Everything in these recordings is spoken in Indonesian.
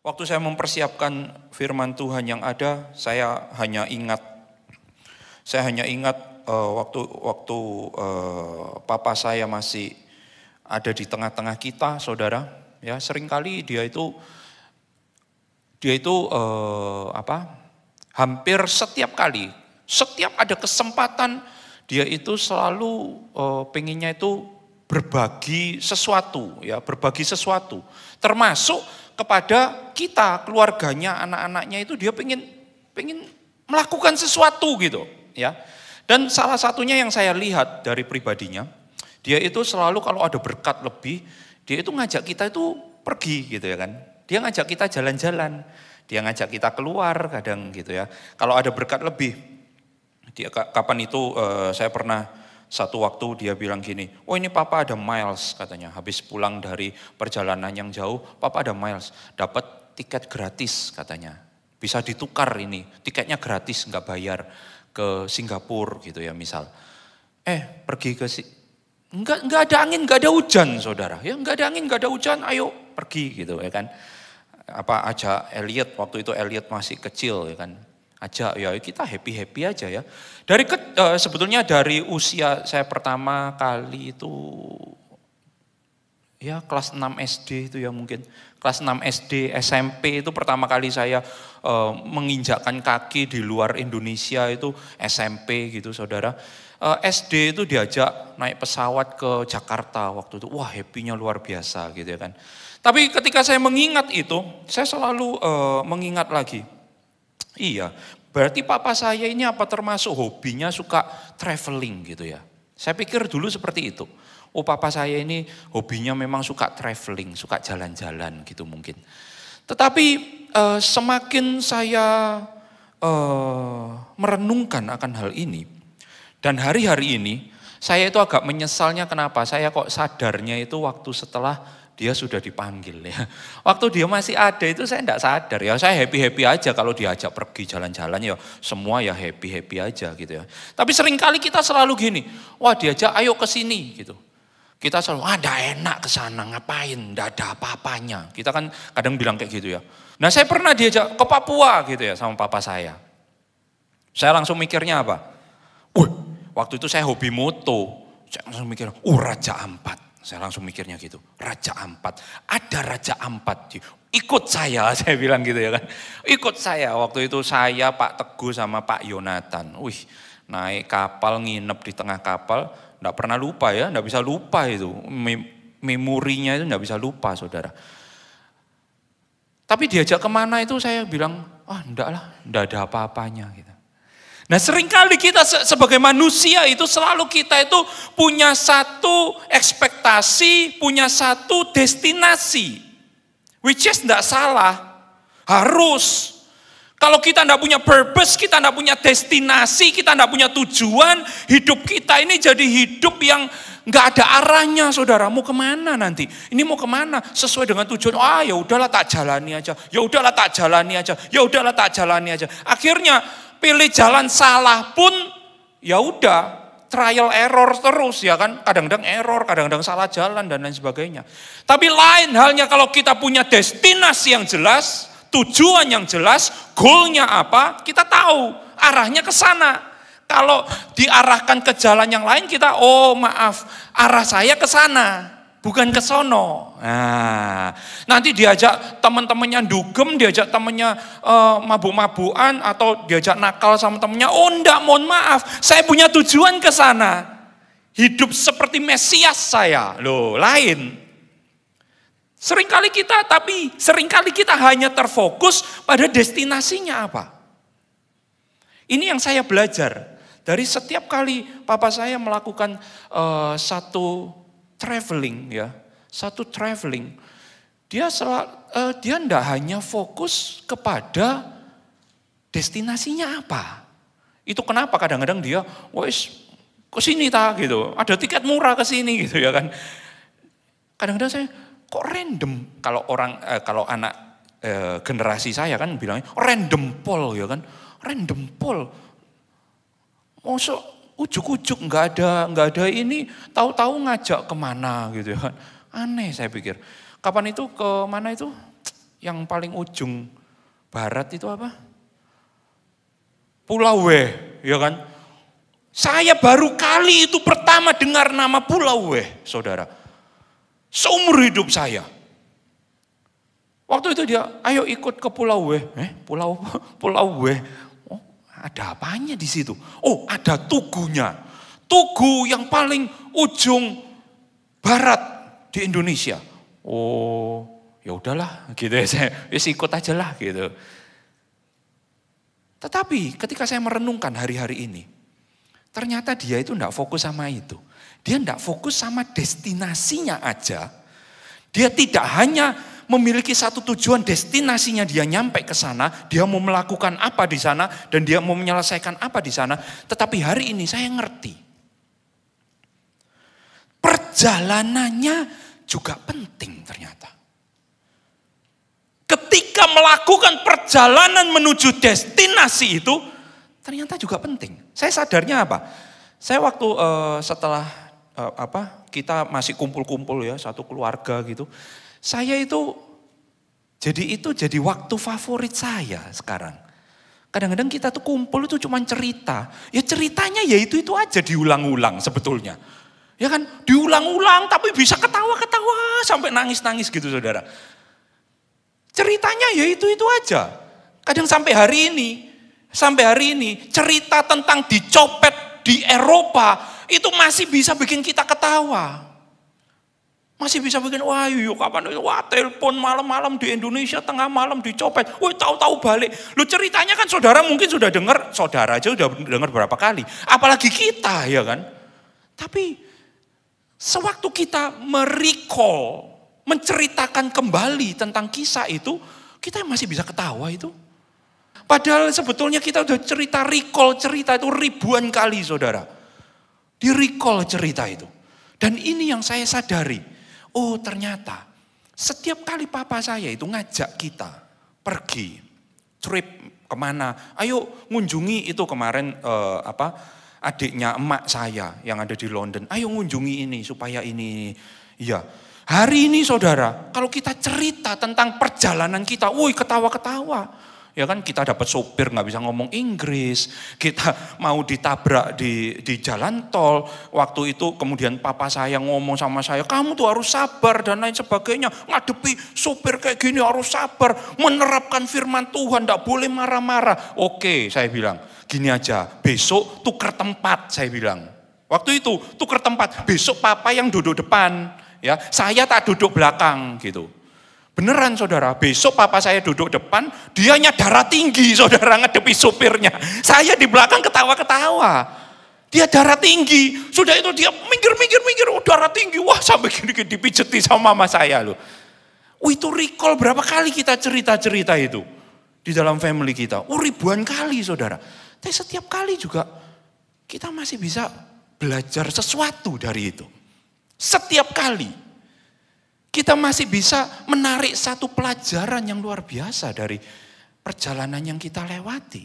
Waktu saya mempersiapkan firman Tuhan yang ada, saya hanya ingat waktu papa saya masih ada di tengah-tengah kita, saudara. Ya, seringkali dia itu hampir setiap kali, setiap ada kesempatan, dia itu selalu pengennya itu berbagi sesuatu, ya, berbagi sesuatu. Termasuk kepada kita, keluarganya, anak-anaknya itu dia pengen melakukan sesuatu gitu, ya. Dan salah satunya yang saya lihat dari pribadinya, dia itu selalu kalau ada berkat lebih, dia itu ngajak kita itu pergi gitu ya kan. Dia ngajak kita jalan-jalan, dia ngajak kita keluar kadang gitu ya. Kalau ada berkat lebih, kapan itu saya pernah satu waktu dia bilang gini, oh ini papa ada miles katanya, habis pulang dari perjalanan yang jauh, papa ada miles, dapat tiket gratis katanya, bisa ditukar ini, tiketnya gratis nggak bayar ke Singapura gitu ya misal. Pergi ke nggak ada angin, nggak ada hujan saudara, ya nggak ada angin, nggak ada hujan, ayo pergi gitu ya kan. Ajak Elliot, waktu itu Elliot masih kecil ya kan. Ajak ya kita happy aja ya. Sebetulnya dari usia saya pertama kali itu ya kelas 6 SD itu ya mungkin. Kelas 6 SD, SMP itu pertama kali saya menginjakkan kaki di luar Indonesia itu SMP gitu saudara. SD itu diajak naik pesawat ke Jakarta waktu itu. Wah happy-nya luar biasa gitu ya kan. Tapi ketika saya mengingat itu, saya selalu mengingat lagi. Iya, berarti papa saya ini apa termasuk hobinya suka traveling gitu ya. Saya pikir dulu seperti itu. Oh papa saya ini hobinya memang suka traveling, suka jalan-jalan gitu mungkin. Tetapi semakin saya merenungkan akan hal ini. Dan hari-hari ini saya itu agak menyesalnya kenapa. Saya kok sadarnya itu waktu setelah dia sudah dipanggil ya. Waktu dia masih ada itu saya tidak sadar ya. Saya happy aja kalau diajak pergi jalan-jalan ya. Semua ya happy aja gitu ya. Tapi seringkali kita selalu gini. Wah diajak ayo ke sini gitu. Kita selalu ada enak ke sana ngapain. Tidak ada apa-apanya. Kita kan kadang bilang kayak gitu ya. Nah saya pernah diajak ke Papua gitu ya sama papa saya. Saya langsung mikirnya apa? Waktu itu saya hobi moto. Saya langsung mikir, Raja Ampat. Saya langsung mikirnya gitu, Raja Ampat, ada Raja Ampat, ikut saya bilang gitu ya kan. Ikut saya, waktu itu saya Pak Teguh sama Pak Yonatan. Naik kapal, nginep di tengah kapal, enggak pernah lupa ya, enggak bisa lupa itu. Memorinya itu enggak bisa lupa saudara. Tapi diajak kemana itu saya bilang, enggak lah, enggak ada apa-apanya gitu. Nah seringkali kita sebagai manusia itu selalu kita itu punya satu ekspektasi, punya satu destinasi. Which is tidak salah, harus. Kalau kita tidak punya purpose, kita tidak punya destinasi, kita tidak punya tujuan, hidup kita ini jadi hidup yang nggak ada arahnya saudara. Mau kemana nanti? Ini mau kemana? Sesuai dengan tujuan, ya udahlah tak jalani aja, ya udahlah tak jalani aja, ya udahlah tak jalani aja. Akhirnya pilih jalan salah pun ya udah trial error terus ya kan, kadang-kadang error, kadang-kadang salah jalan dan lain sebagainya. Tapi lain halnya kalau kita punya destinasi yang jelas, tujuan yang jelas, goalnya apa, kita tahu arahnya ke sana. Kalau diarahkan ke jalan yang lain kita, maaf, arah saya ke sana, bukan ke sono. Nah, nanti diajak teman-temannya dugem, diajak temannya mabuk-mabukan atau diajak nakal sama temannya. Enggak, mohon maaf, saya punya tujuan ke sana. Hidup seperti Mesias saya. Loh, lain. Seringkali kita hanya terfokus pada destinasinya apa. Ini yang saya belajar. Dari setiap kali papa saya melakukan satu traveling ya, dia tidak hanya fokus kepada destinasinya apa. Itu kenapa kadang-kadang dia, ke sini gitu, ada tiket murah ke sini gitu ya kan. Kadang-kadang saya kok random, kalau anak generasi saya kan bilangnya random poll ya kan, random poll. Mosok ujuk-ujuk nggak ada ini, tahu-tahu ngajak kemana gitu ya kan. Aneh saya pikir. Kapan itu ke mana itu? yang paling ujung barat itu apa? Pulau W, ya kan? Saya baru kali itu pertama dengar nama Pulau W, saudara. Seumur hidup saya. Waktu itu dia, ayo ikut ke Pulau W. Pulau W. Oh, ada apanya di situ? Oh, ada tugunya. Tugu yang paling ujung barat di Indonesia. Oh, ya udahlah, gitu ya. Saya ikut aja lah, gitu. Tetapi ketika saya merenungkan hari-hari ini, ternyata dia itu enggak fokus sama itu. Dia enggak fokus sama destinasinya aja. Dia tidak hanya memiliki satu tujuan, destinasinya dia nyampe ke sana, dia mau melakukan apa di sana, dan dia mau menyelesaikan apa di sana. Tetapi hari ini saya ngerti, perjalanannya juga penting ternyata. Ketika melakukan perjalanan menuju destinasi itu, ternyata juga penting. Saya sadarnya apa? Saya waktu setelah kita masih kumpul-kumpul ya, satu keluarga gitu. Saya itu jadi waktu favorit saya sekarang. Kadang-kadang kita tuh kumpul itu cuma cerita. Ya ceritanya ya itu aja diulang-ulang sebetulnya. Ya kan diulang-ulang tapi bisa ketawa-ketawa sampai nangis-nangis gitu saudara. Ceritanya ya itu aja. Kadang sampai hari ini cerita tentang dicopet di Eropa itu masih bisa bikin kita ketawa. Masih bisa bikin, wah yuk kapan, wah telepon malam-malam di Indonesia tengah malam dicopet. Wah tahu-tahu balik. Lu ceritanya kan saudara mungkin sudah dengar, saudara aja sudah dengar berapa kali. Apalagi kita ya kan. Tapi sewaktu kita merecall, menceritakan kembali tentang kisah itu, kita masih bisa ketawa itu. Padahal sebetulnya kita udah recall cerita itu ribuan kali saudara. Di recall cerita itu. Dan ini yang saya sadari. Oh ternyata setiap kali papa saya itu ngajak kita pergi. Trip kemana. Ayo ngunjungi itu kemarin adiknya emak saya yang ada di London. Ayo ngunjungi ini supaya ini. Iya. Hari ini saudara, kalau kita cerita tentang perjalanan kita, woi ketawa-ketawa. Ya kan kita dapat sopir nggak bisa ngomong Inggris, kita mau ditabrak di jalan tol. Waktu itu kemudian papa saya ngomong sama saya, kamu tuh harus sabar dan lain sebagainya. Ngadepi sopir kayak gini harus sabar, menerapkan firman Tuhan, nggak boleh marah-marah. Oke, saya bilang, gini aja, besok tuker tempat, saya bilang. Waktu itu tuker tempat, besok papa yang duduk depan. Ya, saya tak duduk belakang gitu. Beneran saudara, besok papa saya duduk depan, dianya darah tinggi saudara ngadepi supirnya. Saya di belakang ketawa-ketawa. Dia darah tinggi, sudah itu dia minggir, darah tinggi. Wah sampai gini-gini dipijeti sama mama saya loh. Itu recall berapa kali kita cerita-cerita itu di dalam family kita. Ribuan kali saudara. Tapi setiap kali juga kita masih bisa belajar sesuatu dari itu. Setiap kali kita masih bisa menarik satu pelajaran yang luar biasa dari perjalanan yang kita lewati.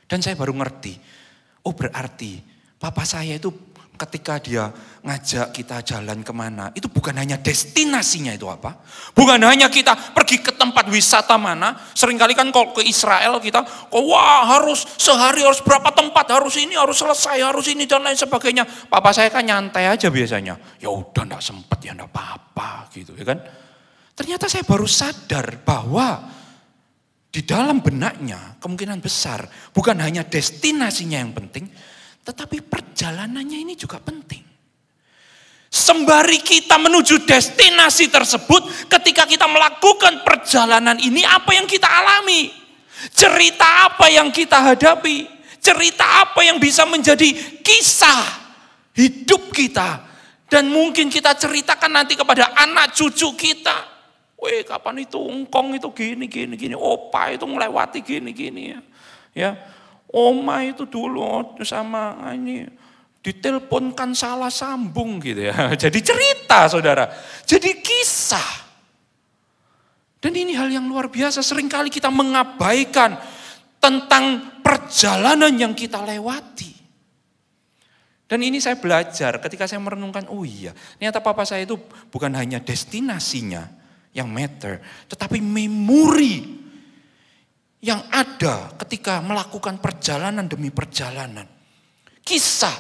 Dan saya baru ngerti, oh berarti papa saya itu ketika dia ngajak kita jalan kemana, itu bukan hanya destinasinya itu apa. Bukan hanya kita pergi ke tempat wisata mana, seringkali kan kalau ke Israel kita, wah harus sehari harus berapa tempat, harus ini, harus selesai, harus ini dan lain sebagainya. Papa saya kan nyantai aja biasanya, ya udah enggak sempet ya enggak apa-apa gitu ya kan. Ternyata saya baru sadar bahwa di dalam benaknya kemungkinan besar bukan hanya destinasinya yang penting, tetapi perjalanannya ini juga penting. Sembari kita menuju destinasi tersebut, ketika kita melakukan perjalanan ini, apa yang kita alami? Cerita apa yang kita hadapi? Cerita apa yang bisa menjadi kisah hidup kita? Dan mungkin kita ceritakan nanti kepada anak cucu kita. Weh kapan itu engkong itu gini. Opa itu melewati gini. Ya. Oma itu dulu sama ini diteleponkan salah sambung gitu ya. Jadi cerita saudara. Jadi kisah. Dan ini hal yang luar biasa. Seringkali kita mengabaikan tentang perjalanan yang kita lewati. Dan ini saya belajar ketika saya merenungkan, oh iya, ternyata papa saya itu bukan hanya destinasinya yang matter, tetapi memori yang ada ketika melakukan perjalanan demi perjalanan. Kisah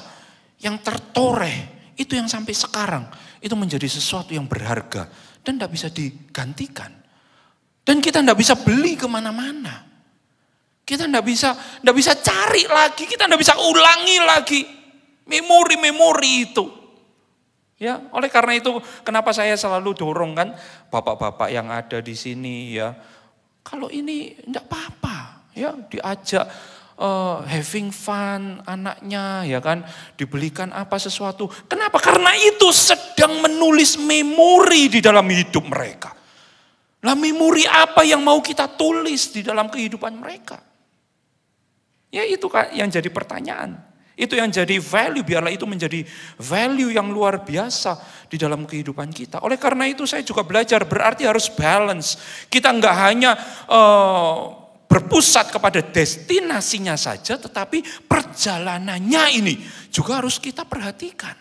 yang tertoreh, itu yang sampai sekarang, itu menjadi sesuatu yang berharga dan tidak bisa digantikan. Dan kita tidak bisa beli kemana-mana. Kita tidak bisa cari lagi, kita tidak bisa ulangi lagi memori-memori itu. Ya, oleh karena itu kenapa saya selalu dorong kan bapak-bapak yang ada di sini ya. Kalau ini enggak apa-apa ya, diajak having fun anaknya ya kan, dibelikan apa sesuatu. Kenapa? Karena itu sedang menulis memori di dalam hidup mereka. Lah memori apa yang mau kita tulis di dalam kehidupan mereka? Ya itu yang jadi pertanyaan. Itu yang jadi value, biarlah itu menjadi value yang luar biasa di dalam kehidupan kita. Oleh karena itu saya juga belajar, berarti harus balance. Kita enggak hanya berpusat kepada destinasinya saja, tetapi perjalanannya ini juga harus kita perhatikan.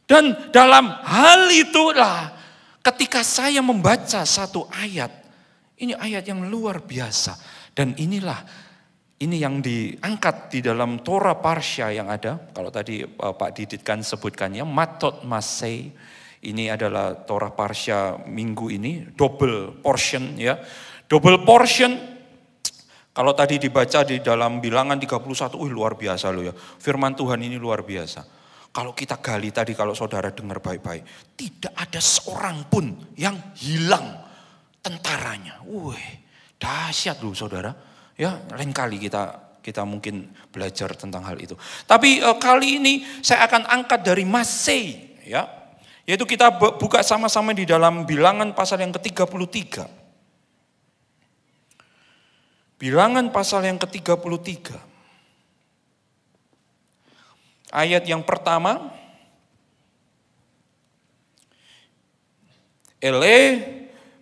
Dan dalam hal itulah ketika saya membaca satu ayat, ini ayat yang luar biasa. Dan ini yang diangkat di dalam Torah Parsha yang ada. Kalau tadi Pak Didit kan sebutkannya, Matot Masei. Ini adalah Torah Parsha minggu ini, double portion ya. Double portion, kalau tadi dibaca di dalam Bilangan 31, luar biasa loh ya. Firman Tuhan ini luar biasa. Kalau kita gali tadi, kalau saudara dengar baik-baik, tidak ada seorang pun yang hilang tentaranya. Dahsyat loh saudara. Ya, lain kali kita mungkin belajar tentang hal itu. Tapi kali ini saya akan angkat dari Masei, ya. Yaitu kita buka sama-sama di dalam Bilangan pasal yang ke-33. Bilangan pasal yang ke-33. Ayat yang pertama.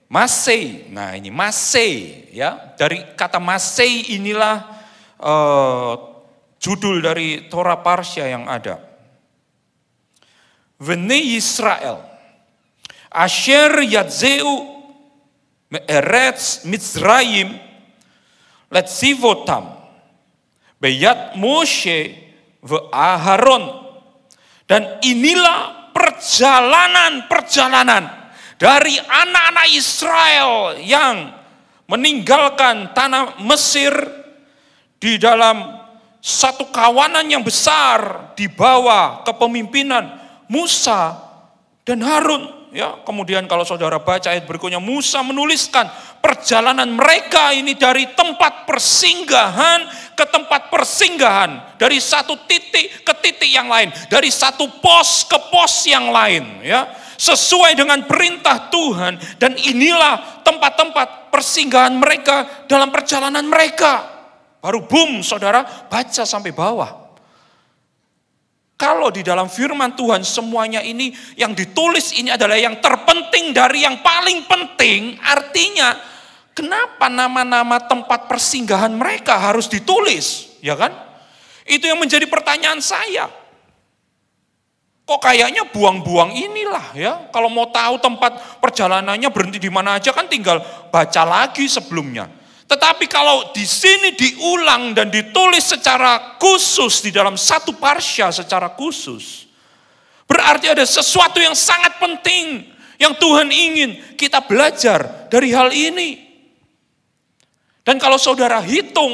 Masei, nah ini Masei ya, dari kata Masei inilah judul dari Torah Parsha yang ada. Bnei Yisrael, Asher Yatzeu Me'eretz Mitzrayim Letzivotam Beyat Moshe Ve'aharon. Dan inilah perjalanan dari anak-anak Israel yang meninggalkan tanah Mesir di dalam satu kawanan yang besar di bawah kepemimpinan Musa dan Harun. Ya, kemudian kalau saudara baca ayat berikutnya, Musa menuliskan perjalanan mereka ini dari tempat persinggahan ke tempat persinggahan, dari satu titik ke titik yang lain, dari satu pos ke pos yang lain, ya. Sesuai dengan perintah Tuhan, dan inilah tempat-tempat persinggahan mereka dalam perjalanan mereka. Baru boom saudara, baca sampai bawah. Kalau di dalam firman Tuhan semuanya ini yang ditulis ini adalah yang terpenting dari yang paling penting, artinya kenapa nama-nama tempat persinggahan mereka harus ditulis, ya kan? Itu yang menjadi pertanyaan saya. Kok kayaknya buang-buang inilah ya. Kalau mau tahu tempat perjalanannya berhenti di mana aja kan tinggal baca lagi sebelumnya. Tetapi kalau di sini diulang dan ditulis secara khusus di dalam satu parsha secara khusus, berarti ada sesuatu yang sangat penting yang Tuhan ingin kita belajar dari hal ini. Dan kalau saudara hitung,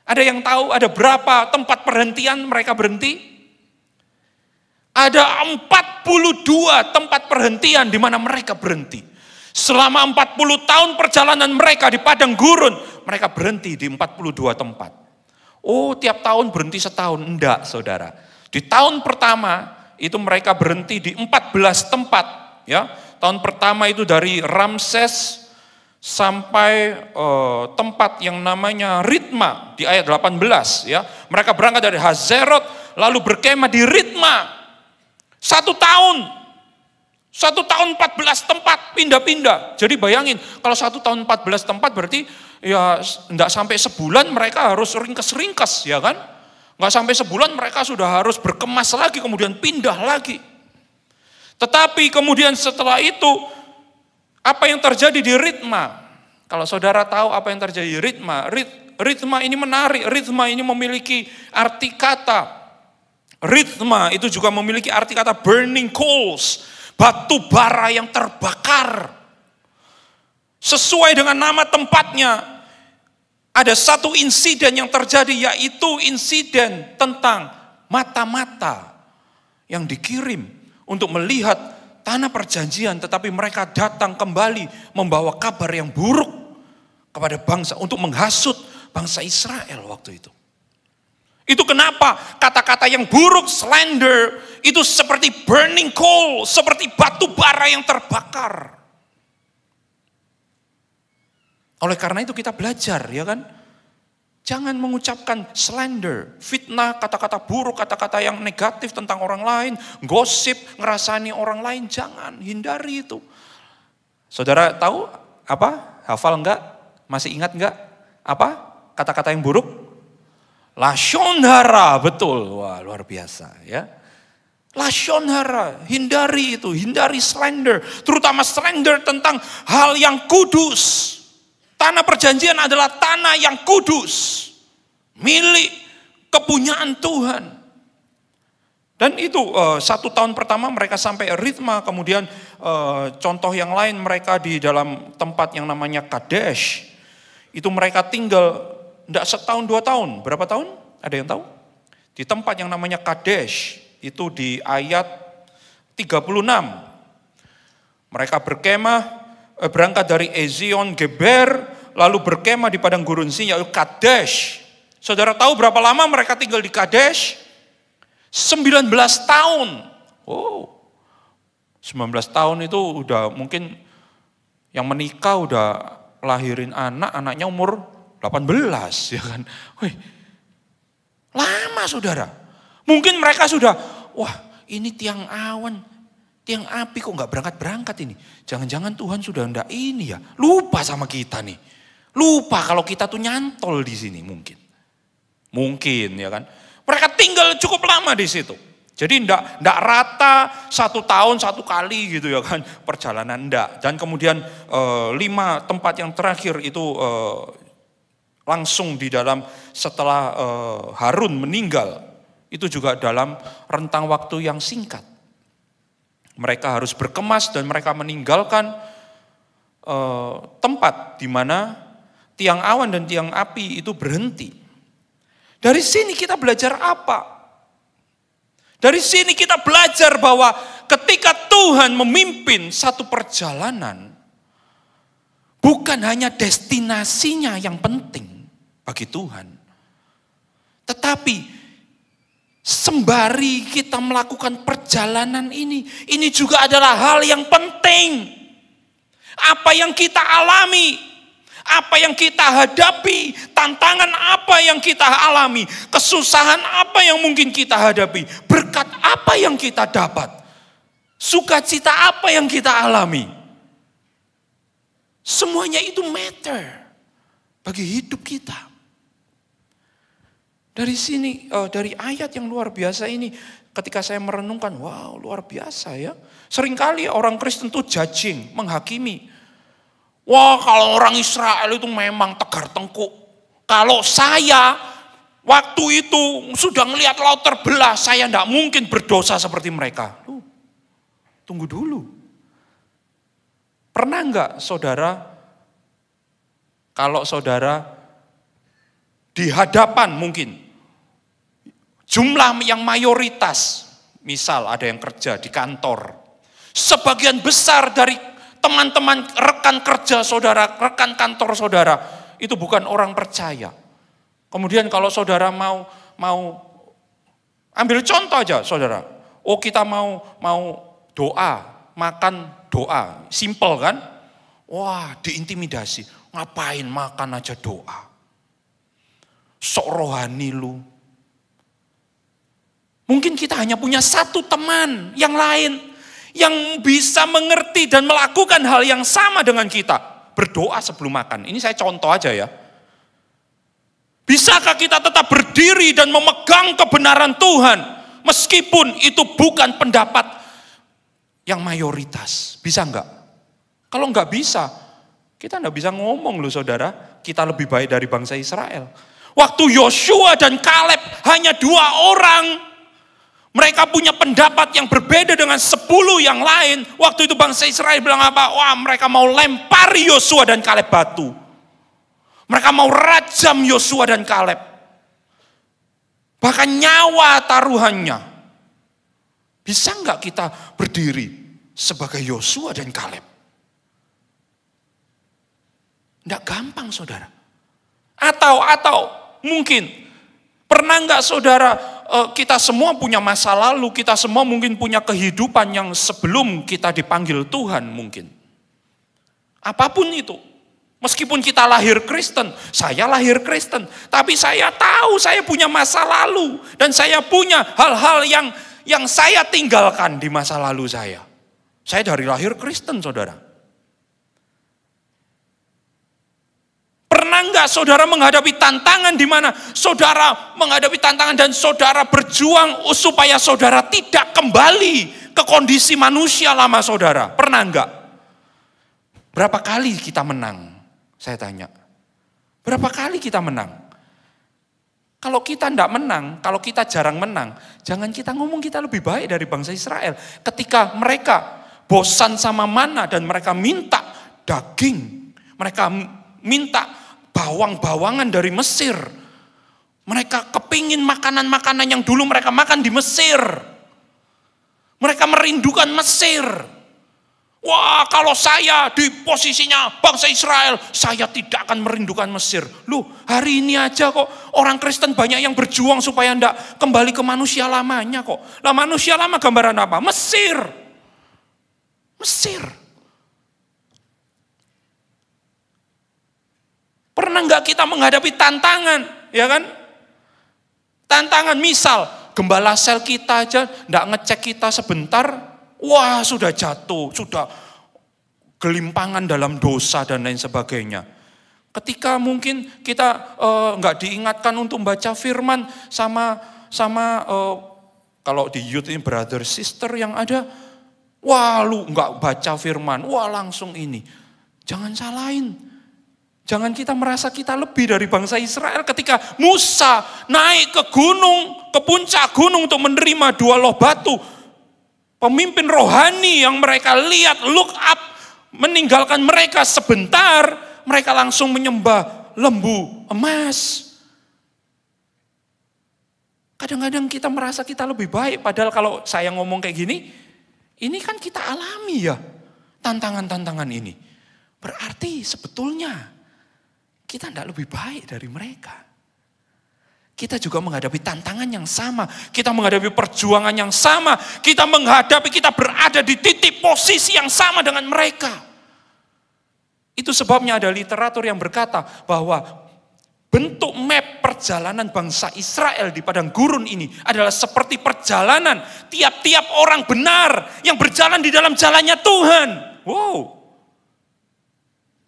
ada yang tahu ada berapa tempat perhentian mereka berhenti? Ada 42 tempat perhentian di mana mereka berhenti. Selama 40 tahun perjalanan mereka di padang gurun, mereka berhenti di 42 tempat. Oh, tiap tahun berhenti setahun? Enggak, saudara. Di tahun pertama itu mereka berhenti di 14 tempat. Ya, tahun pertama itu dari Ramses sampai tempat yang namanya Ritma di ayat 18 ya. Mereka berangkat dari Hazerot lalu berkemah di Ritma. 1 tahun 14 tempat pindah-pindah. Jadi bayangin kalau 1 tahun 14 tempat berarti ya enggak sampai sebulan mereka harus ringkes-ringkes ya kan. Enggak sampai sebulan mereka sudah harus berkemas lagi kemudian pindah lagi. Tetapi kemudian setelah itu, apa yang terjadi di Ritma? Kalau saudara tahu apa yang terjadi di Ritma, Ritma ini menarik, Ritma ini memiliki arti kata. Ritma itu juga memiliki arti kata burning coals, batu bara yang terbakar. Sesuai dengan nama tempatnya, ada satu insiden yang terjadi, yaitu insiden tentang mata-mata yang dikirim untuk melihat tanah perjanjian, tetapi mereka datang kembali membawa kabar yang buruk kepada bangsa, untuk menghasut bangsa Israel waktu itu. Itu kenapa kata-kata yang buruk, slander, itu seperti burning coal, seperti batu bara yang terbakar. Oleh karena itu kita belajar, ya kan? Jangan mengucapkan slander, fitnah, kata-kata buruk, kata-kata yang negatif tentang orang lain, gosip, ngerasani orang lain, jangan, hindari itu. Saudara tahu apa? Hafal enggak? Masih ingat enggak? Apa? Kata-kata yang buruk? Lashon hara, betul. Wah, luar biasa ya. Lashon hara, hindari itu, hindari slander, terutama slander tentang hal yang kudus. Tanah perjanjian adalah tanah yang kudus, milik kepunyaan Tuhan. Dan itu 1 tahun pertama mereka sampai Ritma, kemudian contoh yang lain mereka di dalam tempat yang namanya Kadesh. Itu mereka tinggal tidak setahun 2 tahun, berapa tahun? Ada yang tahu? Di tempat yang namanya Kadesh, itu di ayat 36. Mereka berkemah, berangkat dari Ezion Geber, lalu berkemah di padang gurun Sin, yaitu Kadesh. Saudara tahu berapa lama mereka tinggal di Kadesh? 19 tahun. Oh, 19 tahun itu udah mungkin yang menikah udah lahirin anak, anaknya umur 18, ya kan. Wih, lama saudara. Mungkin mereka sudah, wah ini tiang awan, tiang api kok nggak berangkat-berangkat ini. Jangan-jangan Tuhan sudah ndak ini ya. Lupa sama kita nih. Lupa kalau kita tuh nyantol di sini mungkin. Mungkin ya kan. Mereka tinggal cukup lama di situ. Jadi ndak rata 1 tahun 1 kali gitu ya kan. Perjalanan ndak. Dan kemudian 5 tempat yang terakhir itu langsung di dalam setelah Harun meninggal. Itu juga dalam rentang waktu yang singkat. Mereka harus berkemas dan mereka meninggalkan tempat di mana tiang awan dan tiang api itu berhenti. Dari sini kita belajar apa? Dari sini kita belajar bahwa ketika Tuhan memimpin satu perjalanan, bukan hanya destinasinya yang penting bagi Tuhan, tetapi sembari kita melakukan perjalanan ini juga adalah hal yang penting. Apa yang kita alami, apa yang kita hadapi, tantangan apa yang kita alami, kesusahan apa yang mungkin kita hadapi, berkat apa yang kita dapat, sukacita apa yang kita alami. Semuanya itu matter bagi hidup kita. Dari sini, dari ayat yang luar biasa ini, ketika saya merenungkan, wow luar biasa ya. Seringkali orang Kristen tuh judging, menghakimi. Wah kalau orang Israel itu memang tegar tengkuk. Kalau saya waktu itu sudah ngelihat laut terbelah, saya tidak mungkin berdosa seperti mereka. Tunggu dulu. Pernah enggak saudara, kalau saudara di hadapan mungkin, jumlah yang mayoritas, misal ada yang kerja di kantor, sebagian besar dari teman-teman rekan kerja saudara, rekan kantor saudara, itu bukan orang percaya. Kemudian kalau saudara mau ambil contoh aja saudara, oh kita mau doa, makan doa, simple kan? Wah diintimidasi, ngapain makan aja doa, sok rohani lu. Mungkin kita hanya punya satu teman yang lain yang bisa mengerti dan melakukan hal yang sama dengan kita. Berdoa sebelum makan. Ini saya contoh aja ya. Bisakah kita tetap berdiri dan memegang kebenaran Tuhan meskipun itu bukan pendapat yang mayoritas. Bisa enggak? Kalau enggak bisa, kita enggak bisa ngomong loh saudara, kita lebih baik dari bangsa Israel. Waktu Yosua dan Kaleb hanya 2 orang, mereka punya pendapat yang berbeda dengan 10 yang lain. Waktu itu bangsa Israel bilang apa? Wah, mereka mau lempar Yosua dan Kaleb batu. Mereka mau rajam Yosua dan Kaleb. Bahkan nyawa taruhannya. Bisa enggak kita berdiri sebagai Yosua dan Kaleb? Enggak gampang saudara. Atau mungkin pernah enggak saudara, kita semua punya masa lalu, kita semua mungkin punya kehidupan yang sebelum kita dipanggil Tuhan mungkin. Apapun itu. Meskipun kita lahir Kristen, saya lahir Kristen, tapi saya tahu saya punya masa lalu dan saya punya hal-hal yang saya tinggalkan di masa lalu saya. Saya dari lahir Kristen, saudara. Pernah enggak saudara menghadapi tantangan di mana saudara menghadapi tantangan dan saudara berjuang supaya saudara tidak kembali ke kondisi manusia lama saudara? Pernah enggak? Berapa kali kita menang? Saya tanya. Berapa kali kita menang? Kalau kita tidak menang, kalau kita jarang menang, jangan kita ngomong kita lebih baik dari bangsa Israel. Ketika mereka bosan sama mana dan mereka minta daging, mereka minta bawang-bawangan dari Mesir. Mereka kepingin makanan-makanan yang dulu mereka makan di Mesir. Mereka merindukan Mesir. Wah, kalau saya di posisinya bangsa Israel, saya tidak akan merindukan Mesir. Loh, hari ini aja kok orang Kristen banyak yang berjuang supaya tidak kembali ke manusia lamanya kok. Lah manusia lama gambaran apa? Mesir. Mesir. Pernah nggak kita menghadapi tantangan, ya kan? Tantangan misal, gembala sel kita aja tidak ngecek kita sebentar, wah sudah jatuh, sudah gelimpangan dalam dosa dan lain sebagainya. Ketika mungkin kita nggak diingatkan untuk baca firman sama kalau di youth ini brother sister yang ada, wah lu nggak baca firman, wah langsung ini. Jangan salahin. Jangan kita merasa kita lebih dari bangsa Israel ketika Musa naik ke gunung, ke puncak gunung untuk menerima 2 loh batu. Pemimpin rohani yang mereka lihat, look up, meninggalkan mereka sebentar, mereka langsung menyembah lembu emas. Kadang-kadang kita merasa kita lebih baik, padahal kalau saya ngomong kayak gini, ini kan kita alami ya, tantangan-tantangan ini. Berarti sebetulnya kita tidak lebih baik dari mereka. Kita juga menghadapi tantangan yang sama. Kita menghadapi perjuangan yang sama. Kita berada di titik posisi yang sama dengan mereka. Itu sebabnya ada literatur yang berkata bahwa bentuk map perjalanan bangsa Israel di padang gurun ini adalah seperti perjalanan tiap-tiap orang benar yang berjalan di dalam jalannya Tuhan. Wow.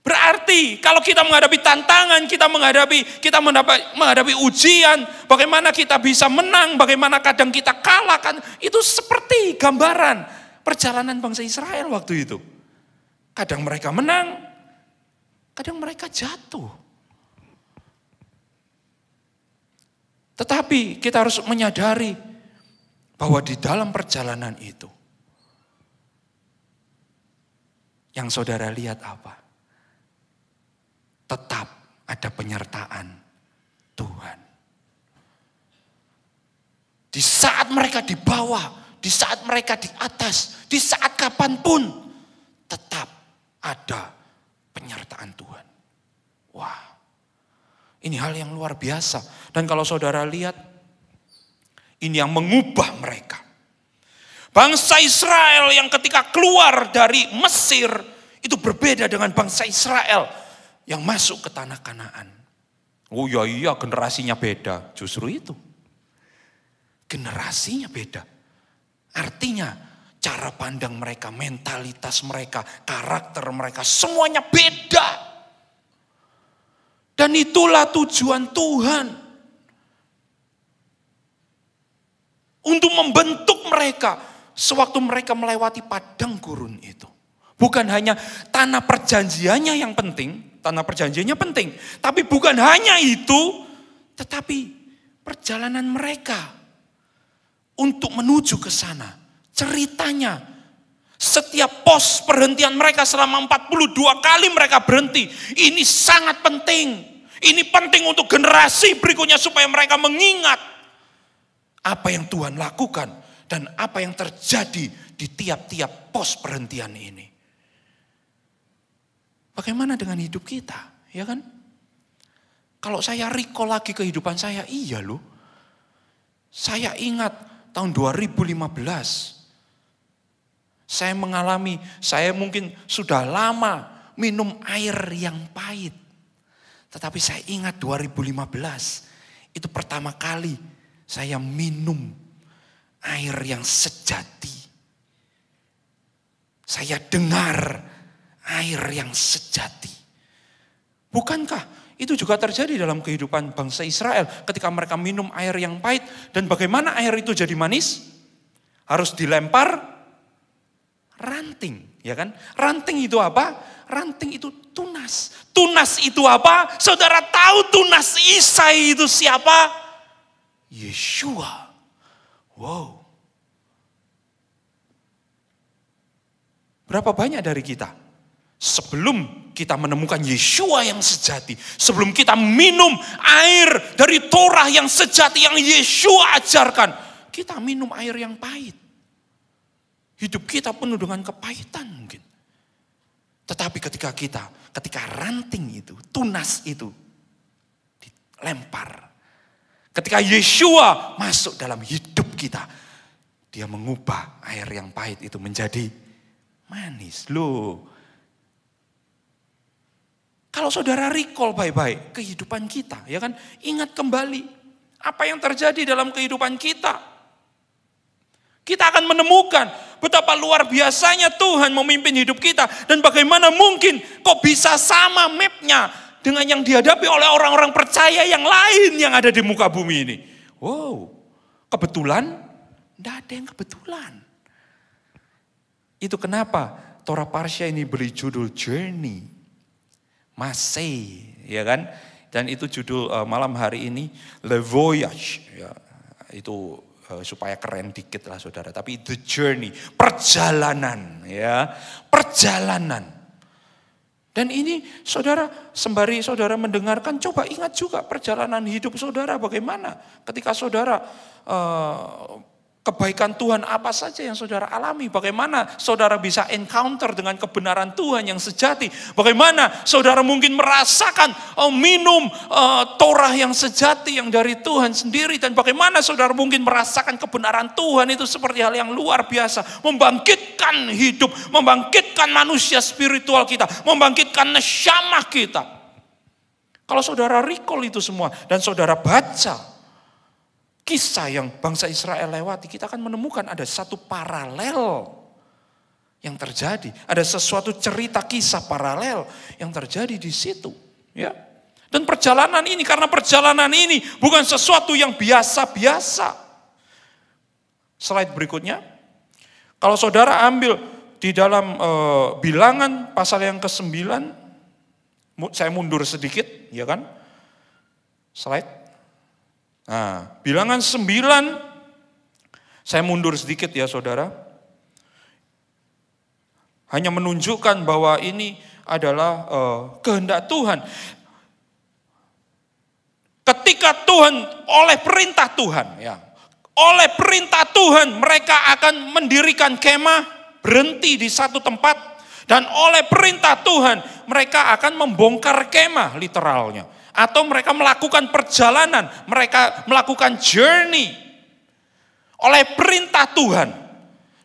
Berarti kalau kita menghadapi tantangan, kita menghadapi ujian, bagaimana kita bisa menang, bagaimana kadang kita kalah kan, itu seperti gambaran perjalanan bangsa Israel waktu itu. Kadang mereka menang, kadang mereka jatuh. Tetapi kita harus menyadari bahwa di dalam perjalanan itu, yang saudara lihat apa? Tetap ada penyertaan Tuhan. Di saat mereka di bawah, di saat mereka di atas, di saat kapanpun, tetap ada penyertaan Tuhan. Wah, ini hal yang luar biasa. Dan kalau saudara lihat, ini yang mengubah mereka. Bangsa Israel yang ketika keluar dari Mesir, itu berbeda dengan bangsa Israel yang masuk ke tanah Kanaan. Oh iya generasinya beda. Justru itu. Generasinya beda. Artinya cara pandang mereka, mentalitas mereka, karakter mereka, semuanya beda. Dan itulah tujuan Tuhan. Untuk membentuk mereka. Sewaktu mereka melewati padang gurun itu. Bukan hanya tanah perjanjiannya yang penting, tanah perjanjiannya penting. Tapi bukan hanya itu, tetapi perjalanan mereka untuk menuju ke sana. Ceritanya, setiap pos perhentian mereka selama 42 kali mereka berhenti. Ini sangat penting. Ini penting untuk generasi berikutnya supaya mereka mengingat apa yang Tuhan lakukan dan apa yang terjadi di tiap-tiap pos perhentian ini. Bagaimana dengan hidup kita, ya kan? Kalau saya recall lagi kehidupan saya, iya loh. Saya ingat tahun 2015. Saya mengalami, saya mungkin sudah lama minum air yang pahit. Tetapi saya ingat 2015, itu pertama kali saya minum air yang sejati. Saya dengar air yang sejati. Bukankah itu juga terjadi dalam kehidupan bangsa Israel ketika mereka minum air yang pahit dan bagaimana air itu jadi manis? Harus dilempar ranting, ya kan? Ranting itu apa? Ranting itu tunas. Tunas itu apa? Saudara tahu tunas Isai itu siapa? Yeshua. Wow. Berapa banyak dari kita sebelum kita menemukan Yeshua yang sejati, sebelum kita minum air dari Torah yang sejati yang Yeshua ajarkan, kita minum air yang pahit. Hidup kita penuh dengan kepahitan mungkin. Tetapi ketika ranting itu, tunas itu dilempar. Ketika Yeshua masuk dalam hidup kita, dia mengubah air yang pahit itu menjadi manis. Loh, kalau saudara recall baik-baik kehidupan kita, ya kan? Ingat kembali apa yang terjadi dalam kehidupan kita. Kita akan menemukan betapa luar biasanya Tuhan memimpin hidup kita. Dan bagaimana mungkin kok bisa sama mapnya dengan yang dihadapi oleh orang-orang percaya yang lain yang ada di muka bumi ini. Wow, kebetulan? Tidak ada yang kebetulan. Itu kenapa Torah Parsha ini beri judul Journey. Masih, ya kan? Dan itu judul malam hari ini Le Voyage. Ya, itu supaya keren dikit lah saudara. Tapi the journey, perjalanan, ya, perjalanan. Dan ini saudara, sembari saudara mendengarkan, coba ingat juga perjalanan hidup saudara bagaimana. Ketika saudara kebaikan Tuhan apa saja yang saudara alami. Bagaimana saudara bisa encounter dengan kebenaran Tuhan yang sejati. Bagaimana saudara mungkin merasakan minum Torah yang sejati yang dari Tuhan sendiri. Dan bagaimana saudara mungkin merasakan kebenaran Tuhan itu seperti hal yang luar biasa. Membangkitkan hidup, membangkitkan manusia spiritual kita. Membangkitkan nesyamah kita. Kalau saudara recall itu semua dan saudara baca kisah yang bangsa Israel lewati, kita akan menemukan ada satu paralel yang terjadi. Ada sesuatu cerita kisah paralel yang terjadi di situ. Ya. Dan perjalanan ini, karena perjalanan ini bukan sesuatu yang biasa-biasa. Slide berikutnya. Kalau saudara ambil di dalam Bilangan pasal yang ke-9, saya mundur sedikit, ya kan? Slide. Nah, Bilangan 9, saya mundur sedikit ya saudara. Hanya menunjukkan bahwa ini adalah kehendak Tuhan. Ketika Tuhan, oleh perintah Tuhan, ya, oleh perintah Tuhan mereka akan mendirikan kemah, berhenti di satu tempat. Dan oleh perintah Tuhan mereka akan membongkar kemah literalnya. Atau mereka melakukan perjalanan, mereka melakukan journey oleh perintah Tuhan.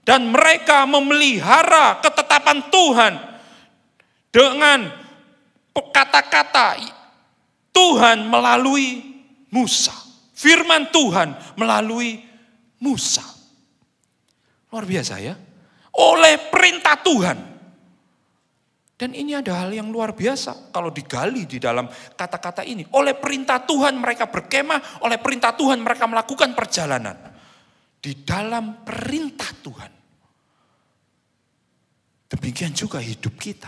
Dan mereka memelihara ketetapan Tuhan dengan kata-kata Tuhan melalui Musa. Firman Tuhan melalui Musa. Luar biasa ya. Oleh perintah Tuhan. Dan ini ada hal yang luar biasa kalau digali di dalam kata-kata ini. Oleh perintah Tuhan mereka berkemah, oleh perintah Tuhan mereka melakukan perjalanan. di dalam perintah Tuhan. Demikian juga hidup kita.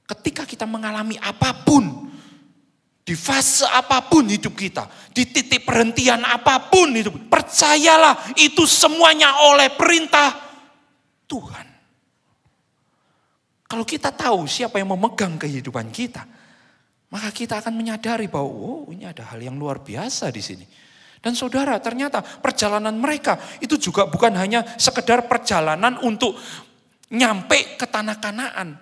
Ketika kita mengalami apapun, di fase apapun hidup kita, di titik perhentian apapun hidup, percayalah itu semuanya oleh perintah Tuhan. Kalau kita tahu siapa yang memegang kehidupan kita, maka kita akan menyadari bahwa ini ada hal yang luar biasa di sini. Dan saudara, ternyata perjalanan mereka itu juga bukan hanya sekedar perjalanan untuk nyampe ke tanah Kanaan.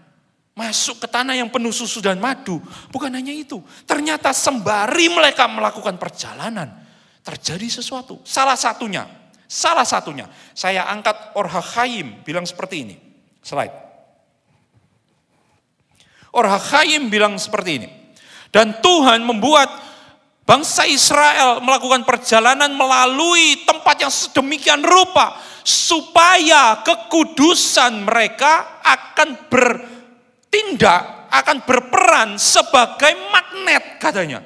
Masuk ke tanah yang penuh susu dan madu. Bukan hanya itu. Ternyata sembari mereka melakukan perjalanan, terjadi sesuatu. Salah satunya. Saya angkat Or HaChaim bilang seperti ini. Slide. Or HaChaim bilang seperti ini. Dan Tuhan membuat bangsa Israel melakukan perjalanan melalui tempat yang sedemikian rupa supaya kekudusan mereka akan bertindak, akan berperan sebagai magnet katanya.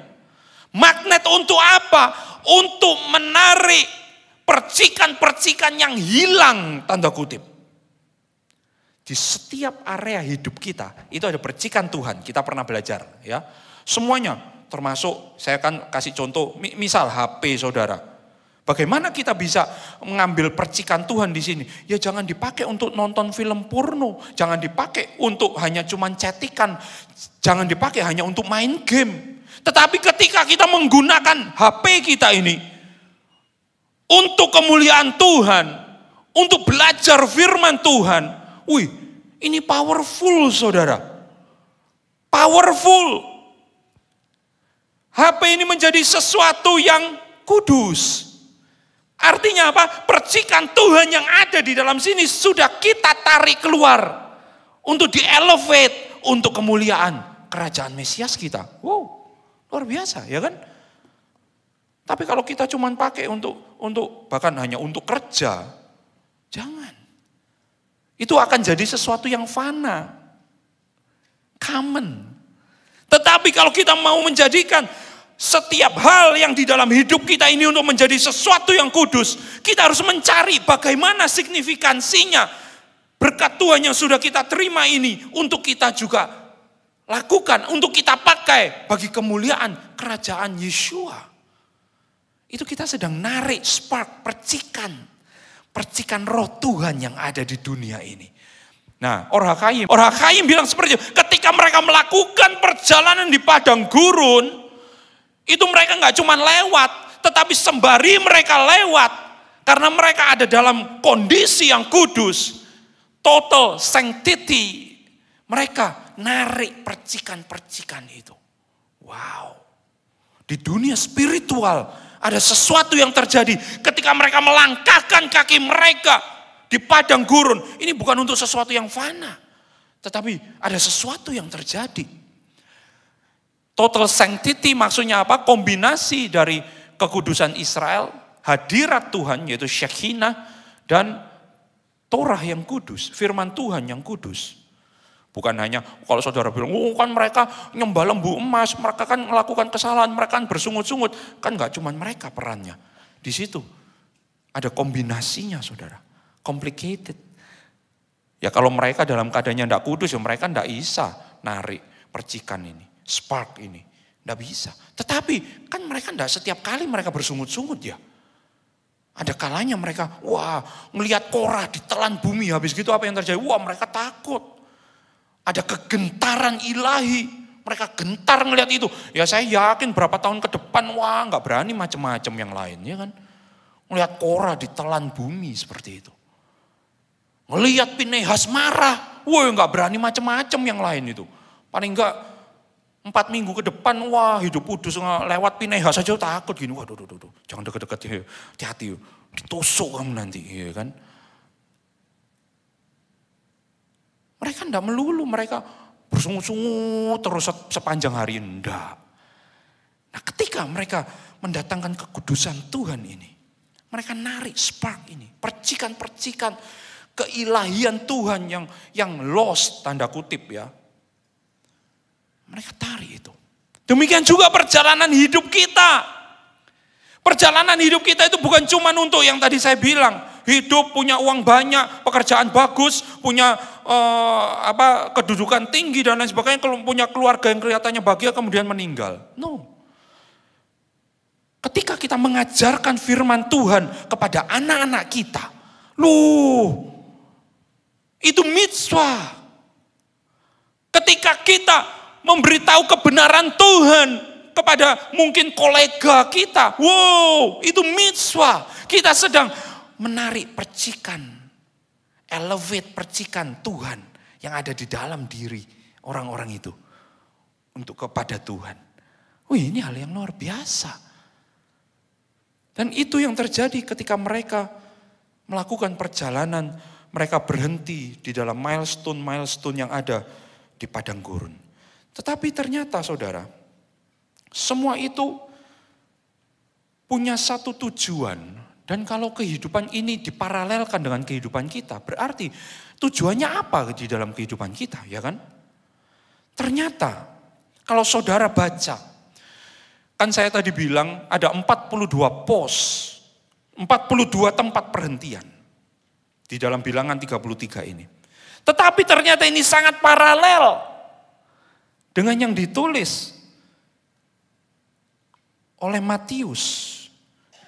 Magnet untuk apa? Untuk menarik percikan-percikan yang hilang, tanda kutip. Di setiap area hidup kita itu ada percikan Tuhan, kita pernah belajar ya. Semuanya. Termasuk saya akan kasih contoh, misal HP saudara. Bagaimana kita bisa mengambil percikan Tuhan di sini? Ya jangan dipakai untuk nonton film porno, jangan dipakai untuk hanya cuman chattingan, jangan dipakai hanya untuk main game. Tetapi ketika kita menggunakan HP kita ini untuk kemuliaan Tuhan, untuk belajar firman Tuhan, ini powerful saudara. Powerful. HP ini menjadi sesuatu yang kudus. Artinya apa? Percikan Tuhan yang ada di dalam sini sudah kita tarik keluar untuk di-elevate untuk kemuliaan kerajaan Mesias kita. Wow, luar biasa ya kan? Tapi kalau kita cuma pakai untuk bahkan hanya untuk kerja, jangan. Itu akan jadi sesuatu yang fana, common. Tetapi kalau kita mau menjadikan setiap hal yang di dalam hidup kita ini untuk menjadi sesuatu yang kudus, kita harus mencari bagaimana signifikansinya berkat Tuhan yang sudah kita terima ini untuk kita juga lakukan, untuk kita pakai bagi kemuliaan kerajaan Yeshua. Itu kita sedang narik spark, percikan roh Tuhan yang ada di dunia ini. Nah, Or HaChaim bilang seperti itu. Ketika mereka melakukan perjalanan di padang gurun, itu mereka nggak cuma lewat, tetapi sembari mereka lewat, karena mereka ada dalam kondisi yang kudus, total sanctity, mereka narik percikan-percikan itu. Wow. Di dunia spiritual ada sesuatu yang terjadi ketika mereka melangkahkan kaki mereka di padang gurun. Ini bukan untuk sesuatu yang fana, tetapi ada sesuatu yang terjadi. Total sanctity maksudnya apa? Kombinasi dari kekudusan Israel, hadirat Tuhan yaitu Shekinah, dan Torah yang kudus, firman Tuhan yang kudus. Bukan hanya kalau saudara bilang, kan mereka nyembah lembu emas, mereka kan melakukan kesalahan, mereka kan bersungut-sungut. Kan gak cuma mereka perannya. Di situ ada kombinasinya saudara. Complicated. Ya kalau mereka dalam keadaannya tidak kudus, ya mereka tidak bisa narik percikan ini, spark ini. Tidak bisa. Tetapi kan mereka tidak setiap kali mereka bersungut-sungut ya. Ada kalanya mereka, ngelihat Korah ditelan bumi, habis gitu apa yang terjadi? Mereka takut. Ada kegentaran ilahi. Mereka gentar ngelihat itu. Ya saya yakin berapa tahun ke depan, nggak berani macam-macam yang lain ya kan. Ngelihat Korah ditelan bumi seperti itu. Ngelihat Pinehas marah, nggak berani macam-macam yang lain itu. Paling enggak 4 minggu ke depan, hidup kudus lewat Pinehas saja takut gini. Waduh, jangan deket-deket, hati-hati, ditusuk kamu nanti, ya kan? Mereka enggak melulu, mereka bersungut-sungut terus sepanjang hari, enggak. Nah, ketika mereka mendatangkan kekudusan Tuhan ini, mereka narik spark ini, percikan-percikan keilahian Tuhan yang lost, tanda kutip ya. Mereka tarik itu. Demikian juga perjalanan hidup kita. Perjalanan hidup kita itu bukan cuma untuk yang tadi saya bilang, hidup punya uang banyak, pekerjaan bagus, punya kedudukan tinggi dan lain sebagainya, kalau punya keluarga yang kelihatannya bahagia kemudian meninggal. No. Ketika kita mengajarkan firman Tuhan kepada anak-anak kita, loh, itu mitzvah. Ketika kita memberitahu kebenaran Tuhan kepada mungkin kolega kita, wow, itu mitzvah. Kita sedang menarik percikan, elevate percikan Tuhan yang ada di dalam diri orang-orang itu untuk kepada Tuhan. Wih, ini hal yang luar biasa. Dan itu yang terjadi ketika mereka melakukan perjalanan, mereka berhenti di dalam milestone-milestone yang ada di padang gurun. Tetapi ternyata saudara, semua itu punya satu tujuan. Dan kalau kehidupan ini diparalelkan dengan kehidupan kita, berarti tujuannya apa di dalam kehidupan kita, ya kan? Ternyata kalau saudara baca, kan saya tadi bilang ada 42 pos, 42 tempat perhentian di dalam bilangan 33 ini. Tetapi ternyata ini sangat paralel dengan yang ditulis oleh Matius.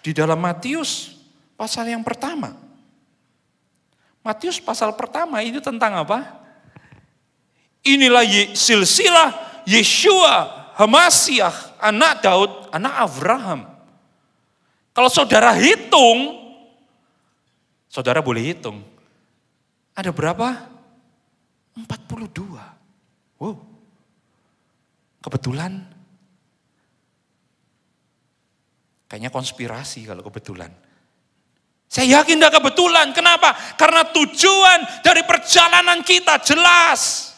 Di dalam Matius pasal yang pertama. Matius pasal pertama ini tentang apa? Inilah silsilah Yeshua Hamasiah, anak Daud, anak Abraham. Kalau saudara hitung, saudara boleh hitung. Ada berapa? 42. Wow. Kebetulan. Kayaknya konspirasi kalau kebetulan. Saya yakin tidak kebetulan. Kenapa? Karena tujuan dari perjalanan kita jelas.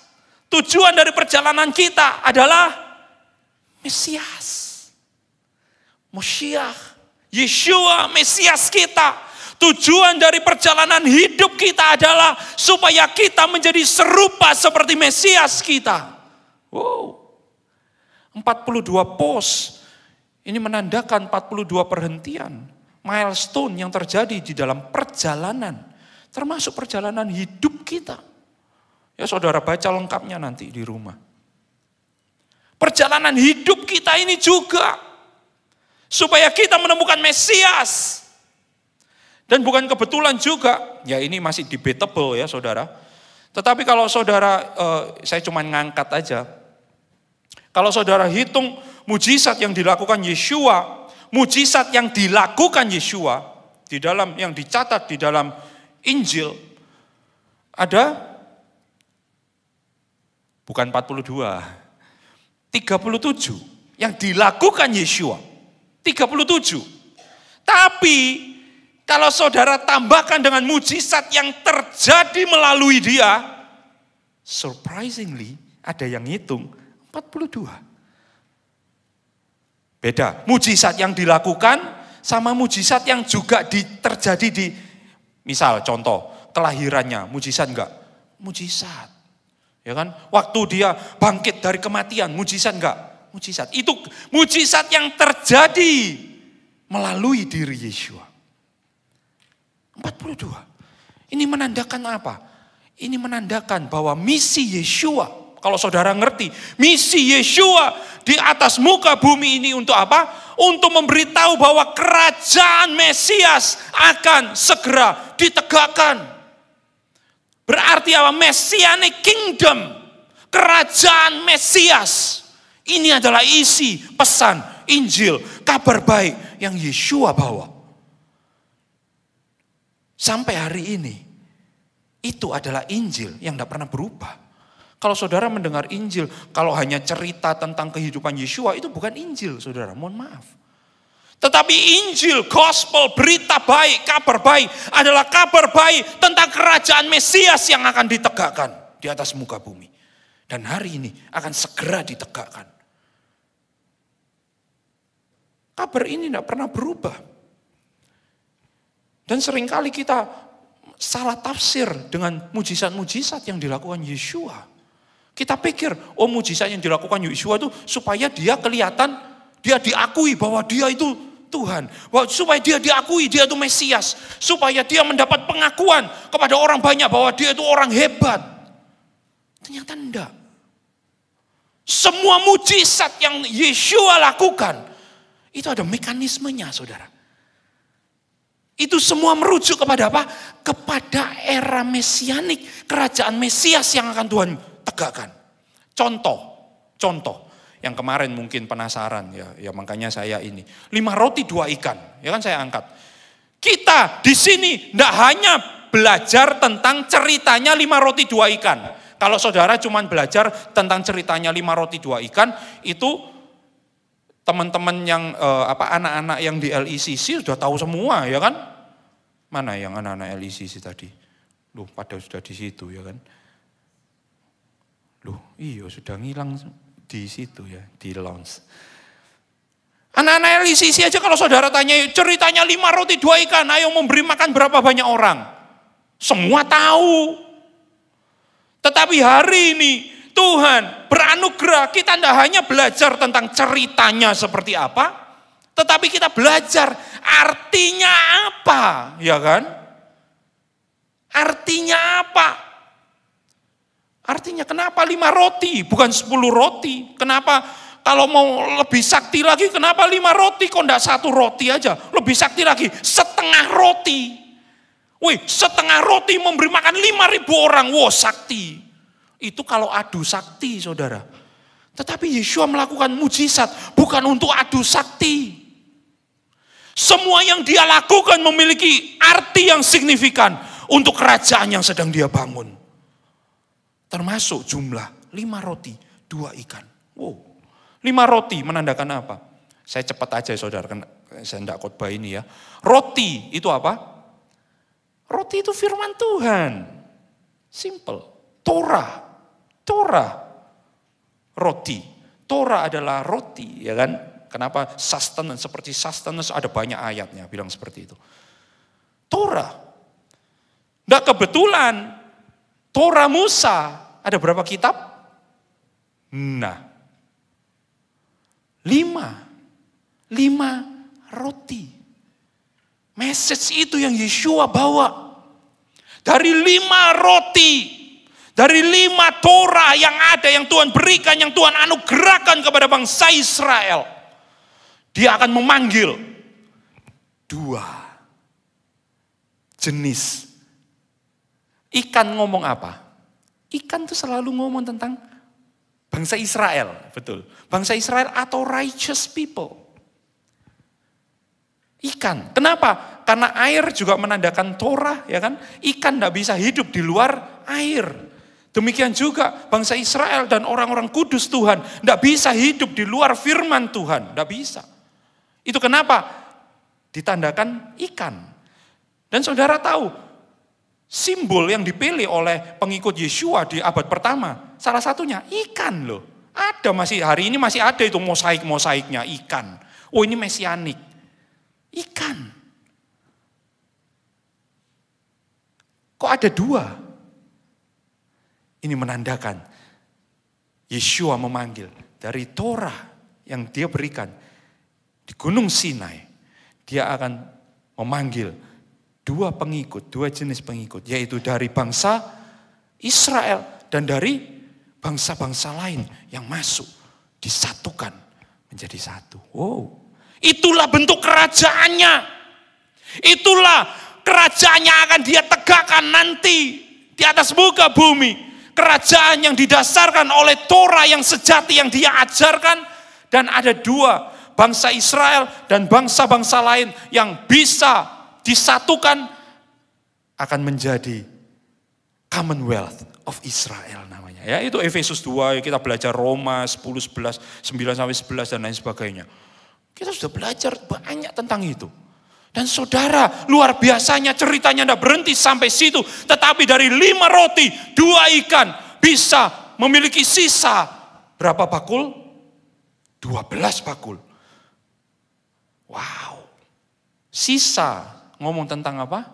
Tujuan dari perjalanan kita adalah Mesias, Moshiach, Yeshua, Mesias kita. Tujuan dari perjalanan hidup kita adalah supaya kita menjadi serupa seperti Mesias kita. Wow. 42 pos. Ini menandakan 42 perhentian. Milestone yang terjadi di dalam perjalanan. Termasuk perjalanan hidup kita. Ya saudara baca lengkapnya nanti di rumah. Perjalanan hidup kita ini juga. Supaya kita menemukan Mesias. Dan bukan kebetulan juga. Ya ini masih debatable ya saudara. Tetapi kalau saudara, saya cuma ngangkat aja. Kalau saudara hitung mujizat yang dilakukan Yeshua. Mujizat yang dilakukan Yeshua. Di dalam yang dicatat di dalam Injil. Ada. Bukan 42. 37 yang dilakukan Yeshua. 37. Tapi kalau saudara tambahkan dengan mujizat yang terjadi melalui dia, surprisingly ada yang hitung 42. Beda, mujizat yang dilakukan sama mujizat yang juga terjadi di, misal contoh, kelahirannya, mujizat enggak? Mujizat. Ya kan? Waktu dia bangkit dari kematian, mujizat enggak? Mujizat. Itu mujizat yang terjadi melalui diri Yeshua. 42. Ini menandakan apa? Ini menandakan bahwa misi Yeshua, kalau saudara ngerti, misi Yeshua di atas muka bumi ini untuk apa? Untuk memberitahu bahwa kerajaan Mesias akan segera ditegakkan. Berarti apa? Messianic kingdom. Kerajaan Mesias. Ini adalah isi pesan Injil, kabar baik yang Yeshua bawa. Sampai hari ini, itu adalah Injil yang tidak pernah berubah. Kalau saudara mendengar Injil, kalau hanya cerita tentang kehidupan Yeshua, itu bukan Injil saudara, mohon maaf. Tetapi Injil, gospel, berita baik, kabar baik adalah kabar baik tentang kerajaan Mesias yang akan ditegakkan di atas muka bumi. Dan hari ini akan segera ditegakkan. Kabar ini tidak pernah berubah. Dan seringkali kita salah tafsir dengan mujizat-mujizat yang dilakukan Yeshua. Kita pikir, mujizat yang dilakukan Yeshua itu supaya dia kelihatan, dia diakui bahwa dia itu Tuhan. Supaya dia diakui, dia itu Mesias. Supaya dia mendapat pengakuan kepada orang banyak bahwa dia itu orang hebat. Ternyata enggak. Semua mujizat yang Yeshua lakukan, itu ada mekanismenya, saudara. Itu semua merujuk kepada apa? Kepada era mesianik, kerajaan Mesias yang akan Tuhan tegakkan. Contoh. Yang kemarin mungkin penasaran, ya makanya saya ini. 5 roti 2 ikan, ya kan saya angkat. Kita di sini tidak hanya belajar tentang ceritanya 5 roti 2 ikan. Kalau saudara cuma belajar tentang ceritanya 5 roti 2 ikan, itu teman-teman yang anak-anak yang di LECC sudah tahu semua, ya kan? Mana yang anak-anak LECC tadi? Loh, pada sudah di situ, ya kan? Loh, iya sudah ngilang di situ ya, di lounge. Anak-anak LECC aja kalau saudara tanya ceritanya 5 roti 2 ikan, ayo memberi makan berapa banyak orang? Semua tahu. Tetapi hari ini Tuhan beranugerah, kita tidak hanya belajar tentang ceritanya seperti apa, tetapi kita belajar artinya apa, ya kan? Artinya apa? Artinya kenapa 5 roti, bukan 10 roti? Kenapa kalau mau lebih sakti lagi, kenapa 5 roti, kok enggak 1 roti aja? Lebih sakti lagi, setengah roti. Wih, setengah roti memberi makan 5.000 orang, wow sakti. Itu kalau adu sakti, saudara. Tetapi Yeshua melakukan mujizat, bukan untuk adu sakti. Semua yang dia lakukan memiliki arti yang signifikan untuk kerajaan yang sedang dia bangun. Termasuk jumlah 5 roti, 2 ikan. Wow. 5 roti menandakan apa? Saya cepat aja saudara, saya tidak khotbah ini ya. Roti itu apa? Roti itu firman Tuhan. Simple. Torah. Roti. Torah adalah roti, ya kan? Kenapa sustenance, seperti sustenance ada banyak ayatnya bilang seperti itu. Torah. Tidak kebetulan Torah Musa ada berapa kitab? Nah, 5 roti. Message itu yang Yeshua bawa. Dari 5 roti, dari 5 Torah yang ada, yang Tuhan berikan, yang Tuhan anugerahkan kepada bangsa Israel. Dia akan memanggil 2 jenis. Ikan ngomong apa? Ikan itu selalu ngomong tentang bangsa Israel, betul. Bangsa Israel atau righteous people. Ikan, kenapa? Karena air juga menandakan Torah, ya kan? Ikan tidak bisa hidup di luar air. Demikian juga bangsa Israel dan orang-orang kudus Tuhan tidak bisa hidup di luar firman Tuhan, tidak bisa. Itu kenapa? Ditandakan ikan. Dan saudara tahu, simbol yang dipilih oleh pengikut Yeshua di abad pertama, salah satunya ikan loh. Ada hari ini masih ada itu mosaiknya ikan. Oh ini mesianik. Ikan. Kok ada 2? Ini menandakan Yeshua memanggil dari Torah yang dia berikan di Gunung Sinai. Dia akan memanggil 2 pengikut, 2 jenis pengikut, yaitu dari bangsa Israel dan dari bangsa-bangsa lain yang masuk, disatukan menjadi satu. Wow, itulah bentuk kerajaannya. Itulah kerajaannya akan dia tegakkan nanti di atas muka bumi. Kerajaan yang didasarkan oleh Torah yang sejati yang dia ajarkan. Dan ada 2, bangsa Israel dan bangsa-bangsa lain yang bisa disatukan akan menjadi Commonwealth of Israel namanya. Ya, itu Efesus 2, kita belajar Roma 10, 11, 9-11 dan lain sebagainya. Kita sudah belajar banyak tentang itu. Dan saudara, luar biasanya ceritanya tidak berhenti sampai situ. Tetapi dari 5 roti, 2 ikan bisa memiliki sisa berapa bakul? 12 bakul. Wow. Sisa ngomong tentang apa?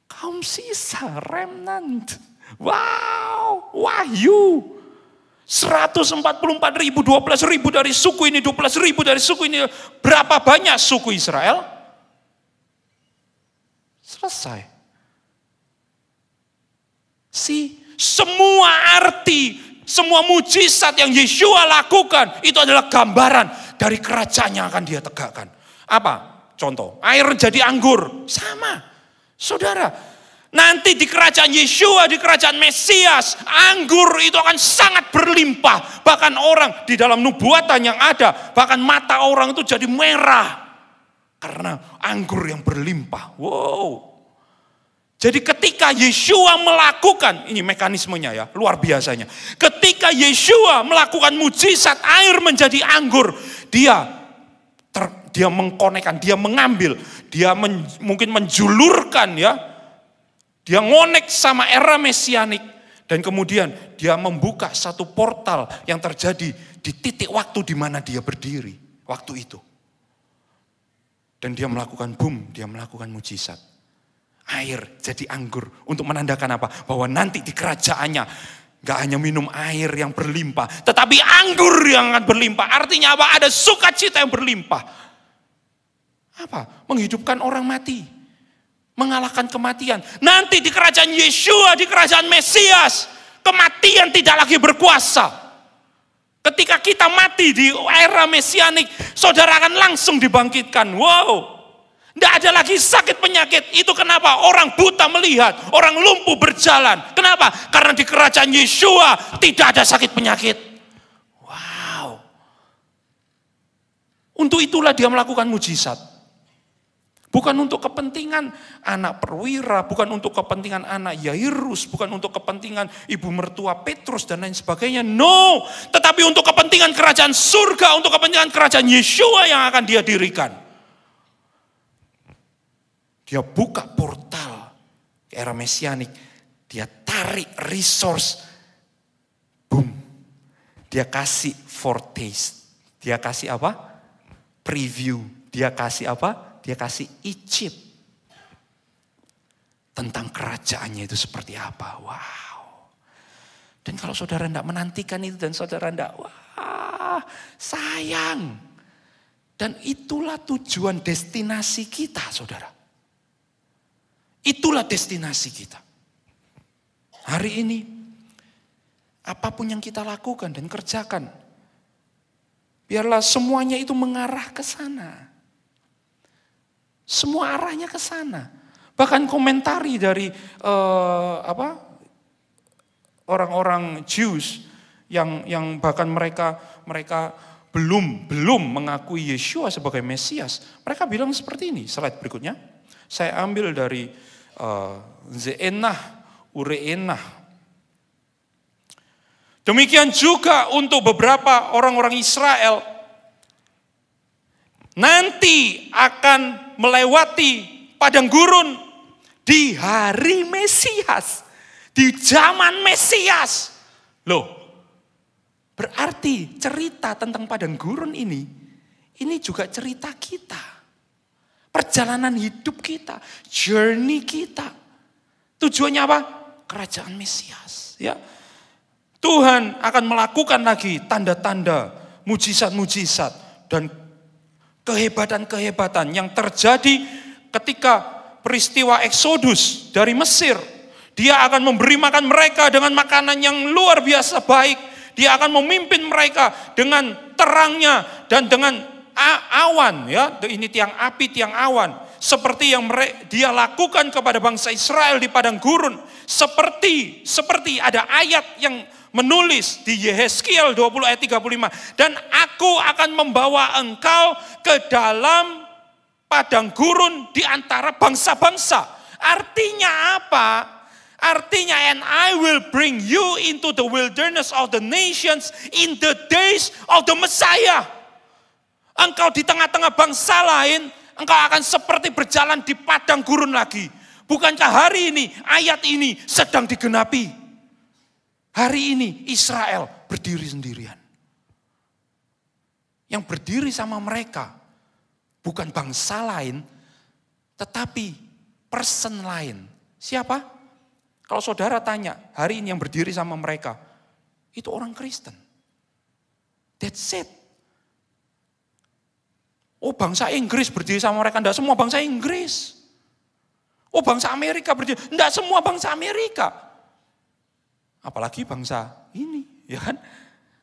Kaum sisa, remnant. Wow, wahyu. 144.000, 12.000 dari suku ini, 12.000 dari suku ini. Berapa banyak suku Israel? Selesai. Semua arti, semua mujizat yang Yeshua lakukan, itu adalah gambaran dari kerajaan yang akan dia tegakkan. Apa? Contoh, air jadi anggur. Sama. Saudara, nanti di kerajaan Yeshua, di kerajaan Mesias, anggur itu akan sangat berlimpah. Bahkan orang di dalam nubuatan yang ada, bahkan mata orang itu jadi merah. Karena anggur yang berlimpah. Wow. Jadi ketika Yeshua melakukan, ini mekanismenya ya, luar biasanya. Ketika Yeshua melakukan mujizat air menjadi anggur, dia mengkonekkan, dia mengambil, dia mungkin menjulurkan ya, dia ngonek sama era mesianik, dan kemudian dia membuka satu portal yang terjadi di titik waktu di mana dia berdiri, waktu itu. Dan dia melakukan dia melakukan mujizat. Air jadi anggur untuk menandakan apa? Bahwa nanti di kerajaannya gak hanya minum air yang berlimpah, tetapi anggur yang akan berlimpah. Artinya apa? Ada sukacita yang berlimpah. Apa? Menghidupkan orang mati. Mengalahkan kematian. Nanti di kerajaan Yeshua, di kerajaan Mesias, kematian tidak lagi berkuasa. Ketika kita mati di era mesianik, saudara akan langsung dibangkitkan. Wow. Tidak ada lagi sakit penyakit. Itu kenapa orang buta melihat, orang lumpuh berjalan. Kenapa? Karena di kerajaan Yeshua tidak ada sakit penyakit. Wow. Untuk itulah dia melakukan mujizat. Bukan untuk kepentingan anak perwira, bukan untuk kepentingan anak Yairus, bukan untuk kepentingan ibu mertua Petrus dan lain sebagainya. No, tetapi untuk kepentingan kerajaan surga, untuk kepentingan kerajaan Yeshua yang akan dia dirikan. Dia buka portal ke era mesianik, dia tarik resource, boom. Dia kasih foretaste, dia kasih apa? Preview, dia kasih apa? Dia kasih icip tentang kerajaannya itu seperti apa. Wow. Dan kalau saudara tidak menantikan itu dan saudara tidak, wah sayang. Dan itulah tujuan destinasi kita saudara. Itulah destinasi kita. Hari ini, apapun yang kita lakukan dan kerjakan, biarlah semuanya itu mengarah ke sana. Semua arahnya ke sana. Bahkan komentari dari orang-orang Jews yang bahkan mereka belum mengakui Yeshua sebagai Mesias. Mereka bilang seperti ini. Slide berikutnya. Saya ambil dari Zeenah, Ureenah. Demikian juga untuk beberapa orang-orang Israel nanti akan melewati padang gurun di hari Mesias, di zaman Mesias. Loh, berarti cerita tentang padang gurun ini juga cerita kita. Perjalanan hidup kita, journey kita. Tujuannya apa? Kerajaan Mesias, ya. Tuhan akan melakukan lagi tanda-tanda, mujizat-mujizat dan kehebatan-kehebatan yang terjadi ketika peristiwa Eksodus dari Mesir. Dia akan memberi makan mereka dengan makanan yang luar biasa baik. Dia akan memimpin mereka dengan terangnya dan dengan awan, ya. Ini tiang api, tiang awan. Seperti yang dia lakukan kepada bangsa Israel di padang gurun. Seperti ada ayat yang menulis di Yehezkiel 20 ayat 35. Dan aku akan membawa engkau ke dalam padang gurun di antara bangsa-bangsa. Artinya apa? Artinya, and I will bring you into the wilderness of the nations in the days of the Messiah. Engkau di tengah-tengah bangsa lain, engkau akan seperti berjalan di padang gurun lagi. Bukankah hari ini, ayat ini sedang digenapi? Hari ini Israel berdiri sendirian. Yang berdiri sama mereka bukan bangsa lain, tetapi person lain. Siapa? Kalau saudara tanya, hari ini yang berdiri sama mereka, itu orang Kristen. That's it. Oh bangsa Inggris berdiri sama mereka, enggak semua bangsa Inggris. Oh bangsa Amerika berdiri, enggak semua bangsa Amerika. Apalagi bangsa ini, ya kan?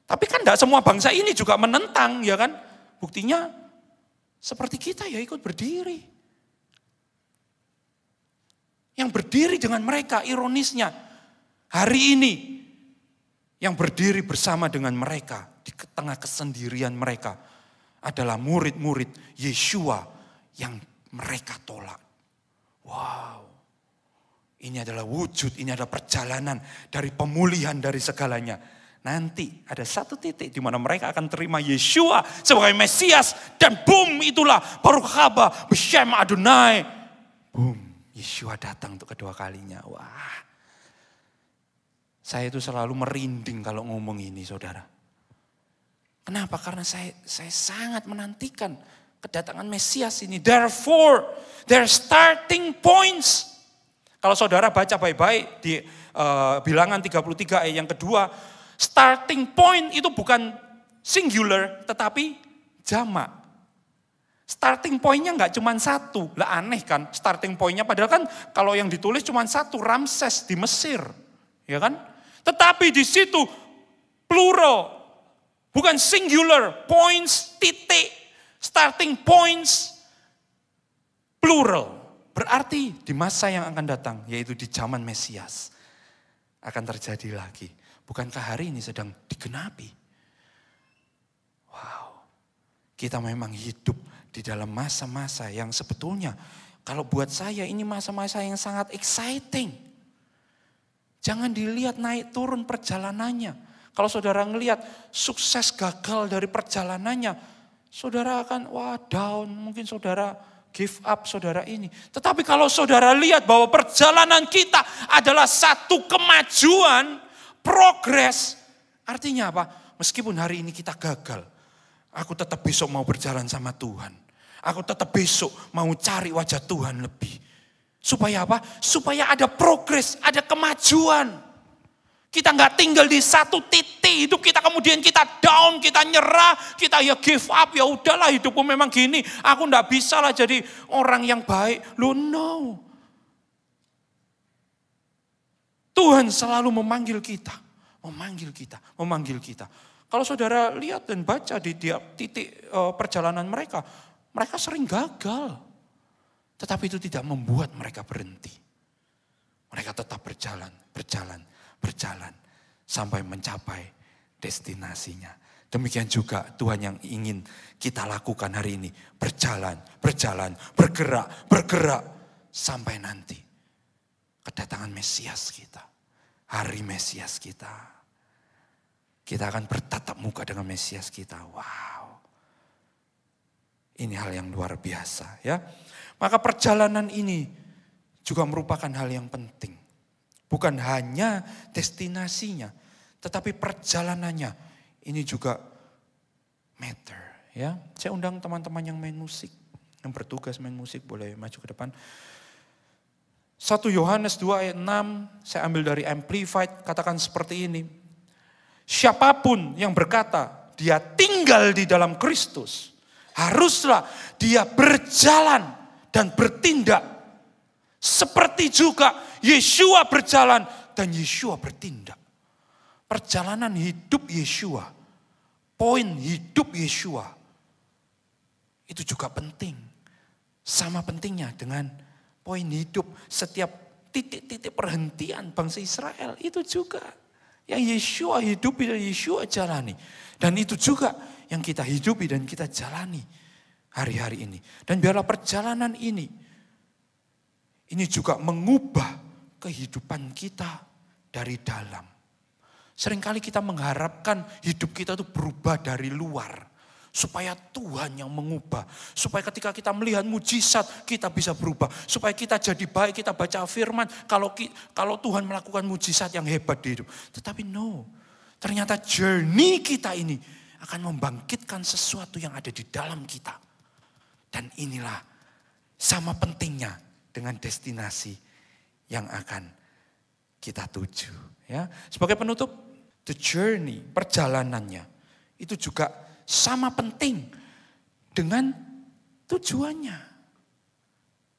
Tapi kan enggak semua bangsa ini juga menentang, ya kan? Buktinya seperti kita ya ikut berdiri. Yang berdiri dengan mereka, ironisnya, hari ini yang berdiri bersama dengan mereka di tengah kesendirian mereka adalah murid-murid Yeshua yang mereka tolak. Wow, ini adalah wujud, ini adalah perjalanan dari pemulihan dari segalanya. Nanti ada satu titik di mana mereka akan terima Yeshua sebagai Mesias dan boom itulah Baruch haba b'shem Adonai. Boom, Yeshua datang untuk kedua kalinya. Wah, saya itu selalu merinding kalau ngomong ini, saudara. Kenapa? Karena saya sangat menantikan kedatangan Mesias ini. Therefore, their starting points. Kalau saudara baca baik-baik di Bilangan 33 ayat yang kedua, starting point itu bukan singular, tetapi jamak. Starting pointnya nggak cuma satu. Lah aneh kan, starting pointnya padahal kan kalau yang ditulis cuma satu, Ramses di Mesir. Ya kan? Tetapi di situ plural. Bukan singular, points, titik, starting points, plural. Berarti di masa yang akan datang, yaitu di zaman Mesias, akan terjadi lagi. Bukankah hari ini sedang digenapi? Wow, kita memang hidup di dalam masa-masa yang sebetulnya, kalau buat saya ini masa-masa yang sangat exciting. Jangan dilihat naik turun perjalanannya. Kalau saudara ngelihat sukses gagal dari perjalanannya, saudara akan down, mungkin saudara give up saudara ini. Tetapi kalau saudara lihat bahwa perjalanan kita adalah satu kemajuan, progres, artinya apa? Meskipun hari ini kita gagal, aku tetap besok mau berjalan sama Tuhan. Aku tetap besok mau cari wajah Tuhan lebih. Supaya apa? Supaya ada progres, ada kemajuan. Kita nggak tinggal di satu titik hidup kita, kemudian kita down, kita nyerah, kita ya give up, ya udahlah hidupku memang gini. Aku nggak bisa lah jadi orang yang baik. Loh no. Tuhan selalu memanggil kita, memanggil kita, memanggil kita. Kalau saudara lihat dan baca di tiap titik perjalanan mereka, mereka sering gagal. Tetapi itu tidak membuat mereka berhenti. Mereka tetap berjalan, berjalan, berjalan sampai mencapai destinasinya. Demikian juga Tuhan yang ingin kita lakukan hari ini. Berjalan, berjalan, bergerak, bergerak sampai nanti kedatangan Mesias kita. Hari Mesias kita. Kita akan bertatap muka dengan Mesias kita. Wow. Ini hal yang luar biasa ya. Maka perjalanan ini juga merupakan hal yang penting. Bukan hanya destinasinya, tetapi perjalanannya ini juga matter. Ya, saya undang teman-teman yang main musik, yang bertugas main musik boleh maju ke depan. 1 Yohanes 2 ayat 6, saya ambil dari Amplified, katakan seperti ini. Siapapun yang berkata dia tinggal di dalam Kristus, haruslah dia berjalan dan bertindak seperti juga Yeshua berjalan dan Yeshua bertindak. Perjalanan hidup Yeshua, poin hidup Yeshua, itu juga penting. Sama pentingnya dengan poin hidup setiap titik-titik perhentian bangsa Israel. Itu juga yang Yeshua hidupi dan Yeshua jalani. Dan itu juga yang kita hidupi dan kita jalani hari-hari ini. Dan biarlah perjalanan ini juga mengubah kehidupan kita dari dalam. Seringkali kita mengharapkan hidup kita itu berubah dari luar. Supaya Tuhan yang mengubah. Supaya ketika kita melihat mujizat kita bisa berubah. Supaya kita jadi baik, kita baca firman. Kalau Tuhan melakukan mujizat yang hebat di hidup. Tetapi no, ternyata journey kita ini akan membangkitkan sesuatu yang ada di dalam kita. Dan inilah sama pentingnya dengan destinasi yang akan kita tuju. Ya, sebagai penutup, the journey, perjalanannya, itu juga sama penting dengan tujuannya,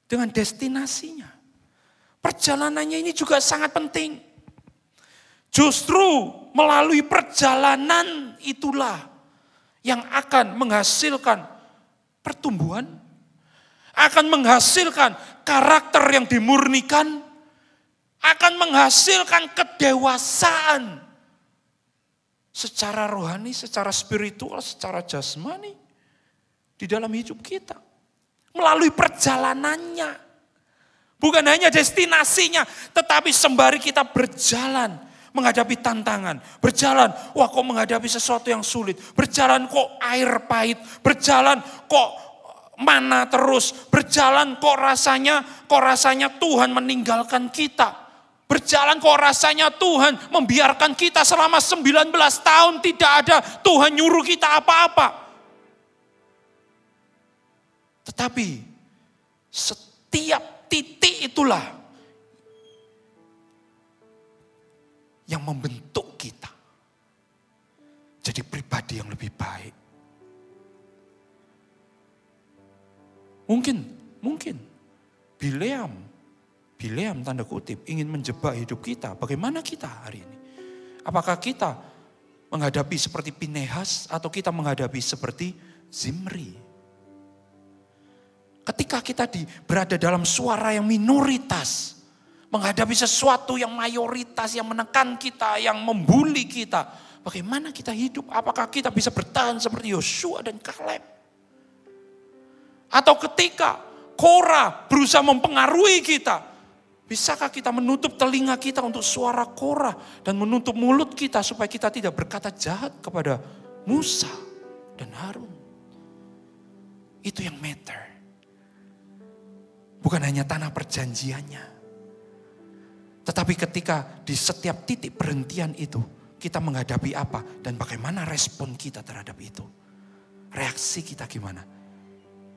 dengan destinasinya. Perjalanannya ini juga sangat penting. Justru melalui perjalanan itulah yang akan menghasilkan pertumbuhan, akan menghasilkan karakter yang dimurnikan, akan menghasilkan kedewasaan secara rohani, secara spiritual, secara jasmani di dalam hidup kita. Melalui perjalanannya. Bukan hanya destinasinya, tetapi sembari kita berjalan menghadapi tantangan. Berjalan, wah kok menghadapi sesuatu yang sulit. Berjalan kok air pahit. Berjalan kok mana terus. Berjalan kok rasanya Tuhan meninggalkan kita. Berjalan kok rasanya Tuhan membiarkan kita selama 19 tahun tidak ada Tuhan nyuruh kita apa-apa. Tetapi setiap titik itulah yang membentuk kita jadi pribadi yang lebih baik. Mungkin Bileam tanda kutip ingin menjebak hidup kita. Bagaimana kita hari ini? Apakah kita menghadapi seperti Pinehas atau kita menghadapi seperti Zimri? Ketika kita berada dalam suara yang minoritas, menghadapi sesuatu yang mayoritas, yang menekan kita, yang membuli kita, bagaimana kita hidup? Apakah kita bisa bertahan seperti Yosua dan Kaleb? Atau ketika Korah berusaha mempengaruhi kita, bisakah kita menutup telinga kita untuk suara Korah dan menutup mulut kita supaya kita tidak berkata jahat kepada Musa dan Harun? Itu yang matter. Bukan hanya tanah perjanjiannya. Tetapi ketika di setiap titik perhentian itu, kita menghadapi apa dan bagaimana respon kita terhadap itu. Reaksi kita gimana.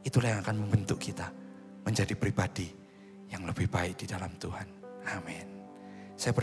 Itulah yang akan membentuk kita menjadi pribadi yang lebih baik di dalam Tuhan. Amin.